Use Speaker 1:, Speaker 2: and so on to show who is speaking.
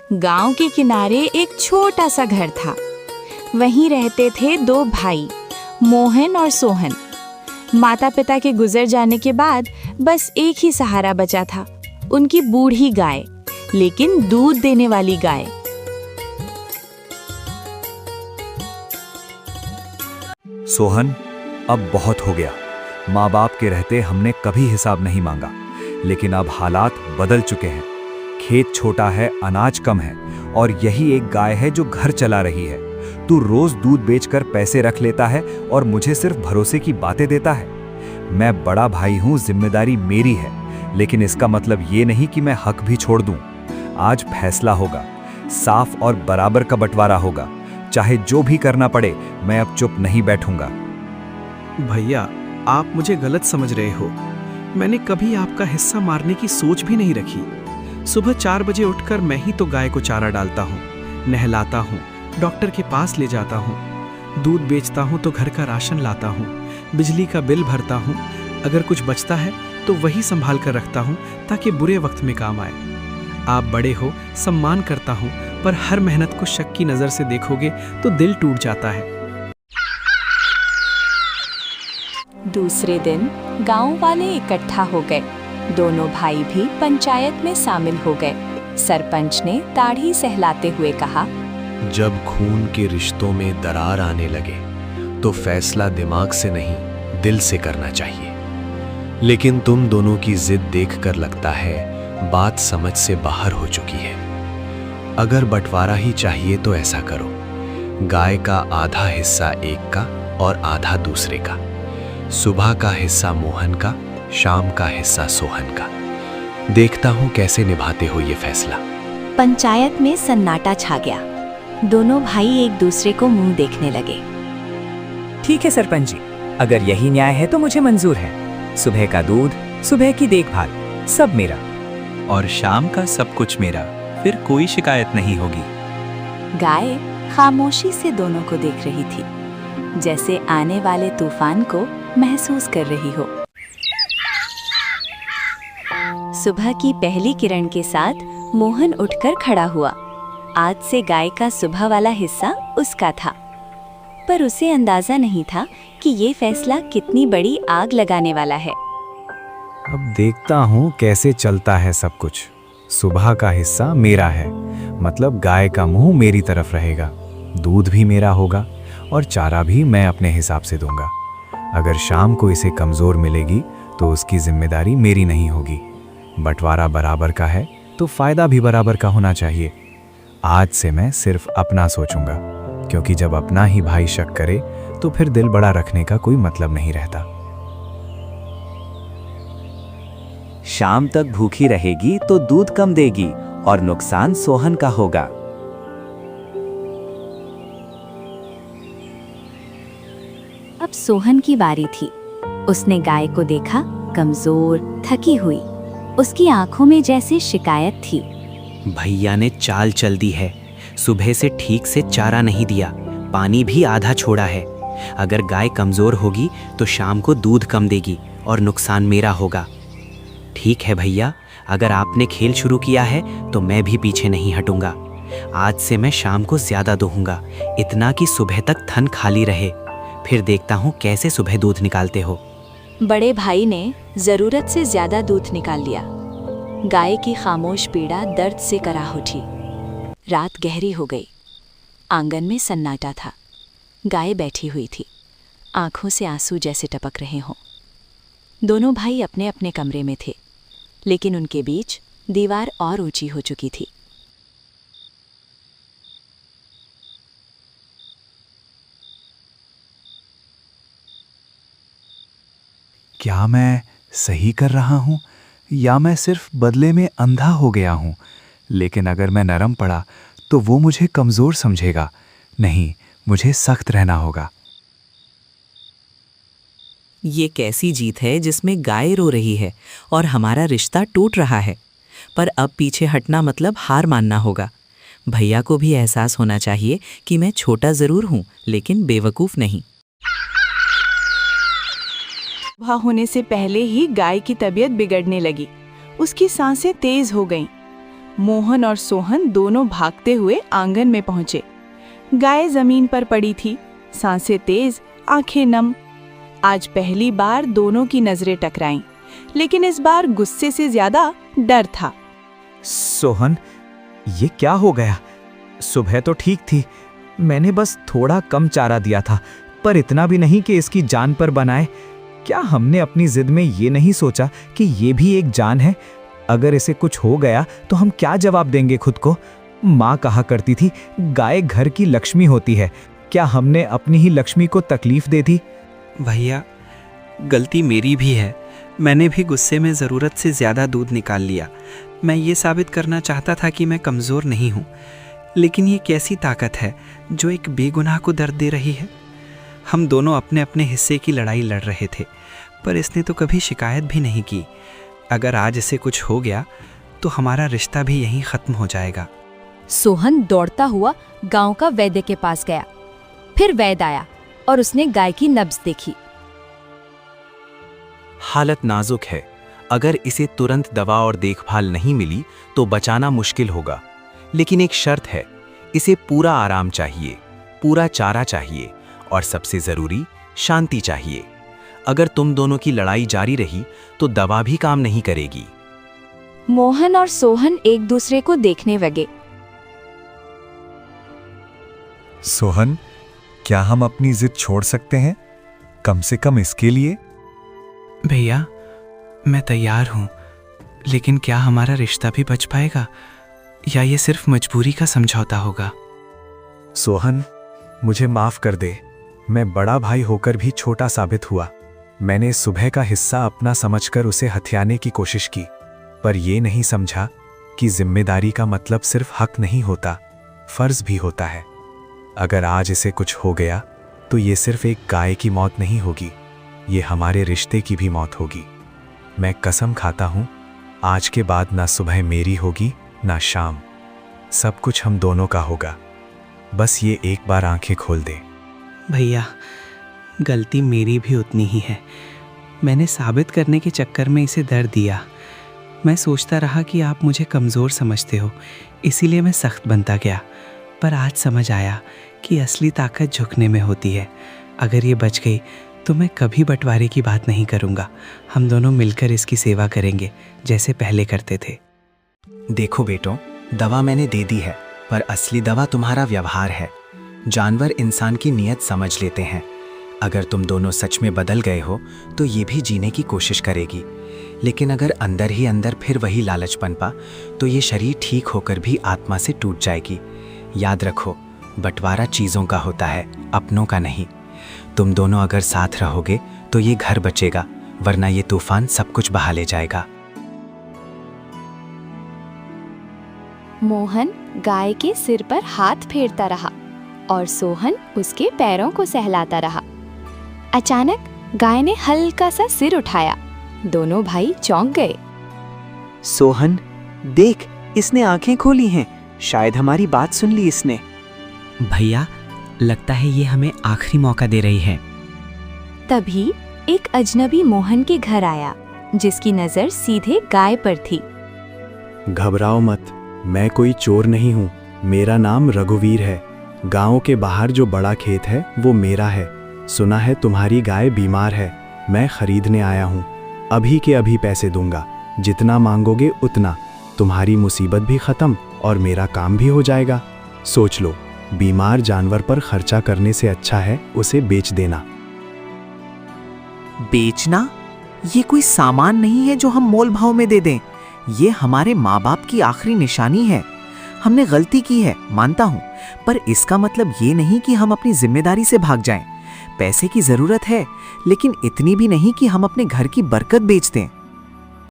Speaker 1: गांव के किनारे एक छोटा सा घर था। वहीं रहते थे दो भाई, मोहन और सोहन। माता पिता के गुजर जाने के बाद बस एक ही सहारा बचा था, उनकी बूढ़ी गाय, लेकिन दूध देने वाली गाय।
Speaker 2: सोहन, अब बहुत हो गया। माँ बाप के रहते हमने कभी हिसाब नहीं मांगा, लेकिन अब हालात बदल चुके हैं। खेत छोटा है, अनाज कम है, और यही एक गाय है जो घर चला रही है। तू रोज दूध बेचकर पैसे रख लेता है और मुझे सिर्फ भरोसे की बातें देता है। मैं बड़ा भाई हूँ, जिम्मेदारी मेरी है, लेकिन इसका मतलब ये नहीं कि मैं हक भी छोड़ दूं। आज फैसला होगा, साफ और बराबर का बंटवारा होगा। चाहे जो भी करना पड़े, मैं अब चुप नहीं बैठूंगा।
Speaker 3: भैया, आप मुझे गलत समझ रहे हो। मैंने कभी आपका हिस्सा मारने की सोच भी नहीं रखी। सुबह 4 बजे उठकर मैं ही तो गाय को चारा डालता हूँ, नहलाता हूँ, डॉक्टर के पास ले जाता हूँ, दूध बेचता हूँ तो घर का राशन लाता हूँ, बिजली का बिल भरता हूँ। अगर कुछ बचता है तो वही संभाल कर रखता हूँ ताकि बुरे वक्त में काम आए। आप बड़े हो, सम्मान करता हूँ, पर हर मेहनत को शक की नज़र से देखोगे तो दिल टूट जाता है।
Speaker 1: दूसरे दिन गांव वाले इकट्ठा हो गए। दोनों भाई भी पंचायत में शामिल हो गए। सरपंच ने दाढ़ी सहलाते हुए कहा,
Speaker 4: जब खून के रिश्तों में दरार आने लगे तो फैसला दिमाग से नहीं, दिल से करना चाहिए। लेकिन तुम दोनों की जिद देखकर लगता है बात समझ से बाहर हो चुकी है। अगर बंटवारा ही चाहिए तो ऐसा करो, गाय का आधा हिस्सा एक का और आधा दूसरे का। सुबह का हिस्सा मोहन का, शाम का हिस्सा सोहन का। देखता हूं कैसे निभाते हो ये फैसला।
Speaker 5: पंचायत में सन्नाटा छा गया। दोनों भाई एक दूसरे को मुंह देखने लगे।
Speaker 6: ठीक है सरपंच जी, अगर यही न्याय है तो मुझे मंजूर है। सुबह का दूध, सुबह की देखभाल, सब मेरा।
Speaker 7: और शाम का सब कुछ मेरा, फिर कोई शिकायत नहीं होगी।
Speaker 1: गाय खामोशी से दोनों को देख रही थी, जैसे आने वाले तूफान को महसूस कर रही हो। सुबह की पहली किरण के साथ मोहन उठकर खड़ा हुआ। आज से गाय का सुबह वाला हिस्सा उसका था, पर उसे अंदाजा नहीं था कि ये फैसला कितनी बड़ी आग लगाने वाला है।
Speaker 8: अब देखता हूँ कैसे चलता है सब कुछ। सुबह का हिस्सा मेरा है, मतलब गाय का मुंह मेरी तरफ रहेगा, दूध भी मेरा होगा और चारा भी मैं अपने हिसाब से दूंगा। अगर शाम को इसे कमजोर मिलेगी तो उसकी जिम्मेदारी मेरी नहीं होगी। बंटवारा बराबर का है तो फायदा भी बराबर का होना चाहिए। आज से मैं सिर्फ अपना सोचूंगा, क्योंकि जब अपना ही भाई शक करे तो फिर दिल बड़ा रखने का कोई मतलब नहीं रहता।
Speaker 6: शाम तक भूखी रहेगी तो दूध कम देगी और नुकसान सोहन का होगा।
Speaker 5: अब सोहन की बारी थी। उसने गाय को देखा, कमजोर, थकी हुई। उसकी आंखों में जैसे शिकायत थी।
Speaker 9: भैया ने चाल चल दी है। सुबह से ठीक से चारा नहीं दिया, पानी भी आधा छोड़ा है। अगर गाय कमजोर होगी तो शाम को दूध कम देगी और नुकसान मेरा होगा। ठीक है भैया, अगर आपने खेल शुरू किया है तो मैं भी पीछे नहीं हटूंगा। आज से मैं शाम को ज्यादा दूंगा, इतना कि सुबह तक थन खाली रहे। फिर देखता हूँ कैसे सुबह दूध निकालते हो।
Speaker 1: बड़े भाई ने जरूरत से ज्यादा दूध निकाल लिया। गाय की खामोश पीड़ा दर्द से कराह उठी। रात गहरी हो गई। आंगन में सन्नाटा था। गाय बैठी हुई थी, आंखों से आंसू जैसे टपक रहे हों। दोनों भाई अपने अपने कमरे में थे, लेकिन उनके बीच दीवार और ऊंची हो चुकी थी।
Speaker 8: क्या मैं सही कर रहा हूँ या मैं सिर्फ बदले में अंधा हो गया हूँ? लेकिन अगर मैं नरम पड़ा तो वो मुझे कमजोर समझेगा। नहीं, मुझे सख्त रहना होगा।
Speaker 9: ये कैसी जीत है जिसमें गाय रो रही है और हमारा रिश्ता टूट रहा है। पर अब पीछे हटना मतलब हार मानना होगा। भैया को भी एहसास होना चाहिए कि मैं छोटा जरूर हूँ, लेकिन बेवकूफ नहीं।
Speaker 1: सुबह होने से पहले ही गाय की तबीयत बिगड़ने लगी। उसकी सांसें तेज हो गईं।
Speaker 10: मोहन और सोहन दोनों भागते हुए आंगन में पहुंचे। गाय जमीन पर पड़ी थी, सांसें तेज, आंखें नम। आज पहली बार दोनों की नजरें टकराईं, लेकिन इस बार गुस्से से ज्यादा डर था।
Speaker 2: सोहन, ये क्या हो गया? सुबह तो ठीक थी, मैंने बस थोड़ा कम चारा दिया था, पर इतना भी नहीं कि इसकी जान पर बनाए। क्या हमने अपनी जिद में ये नहीं सोचा कि ये भी एक जान है? अगर इसे कुछ हो गया तो हम क्या जवाब देंगे खुद को? माँ कहा करती थी, गाय घर की लक्ष्मी होती है। क्या हमने अपनी ही लक्ष्मी को तकलीफ दे दी?
Speaker 9: भैया, गलती मेरी भी है। मैंने भी गुस्से में ज़रूरत से ज़्यादा दूध निकाल लिया। मैं ये साबित करना चाहता था कि मैं कमज़ोर नहीं हूँ, लेकिन ये कैसी ताकत है जो एक बेगुनाह को दर्द दे रही है। हम दोनों अपने अपने हिस्से की लड़ाई लड़ रहे थे, पर इसने तो कभी शिकायत भी नहीं की। अगर आज इसे कुछ हो गया तो हमारा रिश्ता भी यहीं ख़त्म हो जाएगा।
Speaker 1: सोहन दौड़ता हुआ गांव का वैद्य के पास गया। फिर वैद्य आया और उसने गाय की नब्ज देखी।
Speaker 4: हालत नाजुक है। अगर इसे तुरंत दवा और देखभाल नहीं मिली तो बचाना मुश्किल होगा। लेकिन एक शर्त है, इसे पूरा आराम चाहिए, पूरा चारा चाहिए और सबसे जरूरी शांति चाहिए। अगर तुम दोनों की लड़ाई जारी रही तो दवा भी काम नहीं करेगी।
Speaker 1: मोहन और सोहन एक दूसरे को देखने लगे।
Speaker 2: सोहन, क्या हम अपनी जिद छोड़ सकते हैं, कम से कम इसके लिए?
Speaker 9: भैया, मैं तैयार हूँ, लेकिन क्या हमारा रिश्ता भी बच पाएगा या ये सिर्फ मजबूरी का समझौता होगा?
Speaker 2: सोहन, मुझे माफ कर दे। मैं बड़ा भाई होकर भी छोटा साबित हुआ। मैंने सुबह का हिस्सा अपना समझकर उसे हथियाने की कोशिश की, पर यह नहीं समझा कि जिम्मेदारी का मतलब सिर्फ हक नहीं होता, फर्ज भी होता है। अगर आज इसे कुछ हो गया तो ये सिर्फ एक गाय की मौत नहीं होगी, ये हमारे रिश्ते की भी मौत होगी। मैं कसम खाता हूं, आज के बाद ना सुबह मेरी होगी ना शाम, सब कुछ हम दोनों का होगा। बस ये एक बार आंखें खोल दे।
Speaker 9: भैया, गलती मेरी भी उतनी ही है। मैंने साबित करने के चक्कर में इसे दर्द दिया। मैं सोचता रहा कि आप मुझे कमज़ोर समझते हो, इसीलिए मैं सख्त बनता गया। पर आज समझ आया कि असली ताकत झुकने में होती है। अगर ये बच गई तो मैं कभी बंटवारे की बात नहीं करूँगा। हम दोनों मिलकर इसकी सेवा करेंगे जैसे पहले करते थे। देखो बेटों, दवा मैंने दे दी है, पर असली दवा तुम्हारा व्यवहार है। जानवर इंसान की नीयत समझ लेते हैं। अगर तुम दोनों सच में बदल गए हो तो ये भी जीने की कोशिश करेगी, लेकिन अगर अंदर ही अंदर फिर वही लालच पनपा तो ये शरीर ठीक होकर भी आत्मा से टूट जाएगी। याद रखो, बंटवारा चीज़ों का होता है, अपनों का नहीं। तुम दोनों अगर साथ रहोगे तो ये घर बचेगा, वरना ये तूफान सब कुछ बहा ले जाएगा।
Speaker 5: मोहन गाय के सिर पर हाथ फेरता रहा और सोहन उसके पैरों को सहलाता रहा। अचानक गाय ने हल्का सा सिर उठाया। दोनों भाई चौंक गए।
Speaker 9: सोहन, देख, इसने आंखें खोली हैं। शायद हमारी बात सुन ली इसने। भैया, लगता है ये हमें आखिरी मौका दे रही है।
Speaker 5: तभी एक अजनबी मोहन के घर आया, जिसकी नजर सीधे गाय पर थी।
Speaker 11: घबराओ मत, मैं कोई चोर नहीं हूँ। मेरा नाम रघुवीर है। गांव के बाहर जो बड़ा खेत है वो मेरा है। सुना है तुम्हारी गाय बीमार है, मैं खरीदने आया हूँ। अभी के अभी पैसे दूंगा, जितना मांगोगे उतना। तुम्हारी मुसीबत भी खत्म और मेरा काम भी हो जाएगा। सोच लो, बीमार जानवर पर खर्चा करने से अच्छा है उसे बेच देना।
Speaker 9: बेचना? ये कोई सामान नहीं है जो हम मोल भाव में दे दें। ये हमारे माँ बाप की आखिरी निशानी है। हमने गलती की है, मानता हूँ, पर इसका मतलब ये नहीं कि हम अपनी जिम्मेदारी से भाग जाएं। पैसे की जरूरत है, लेकिन इतनी भी नहीं कि हम अपने घर की बरकत बेच दें।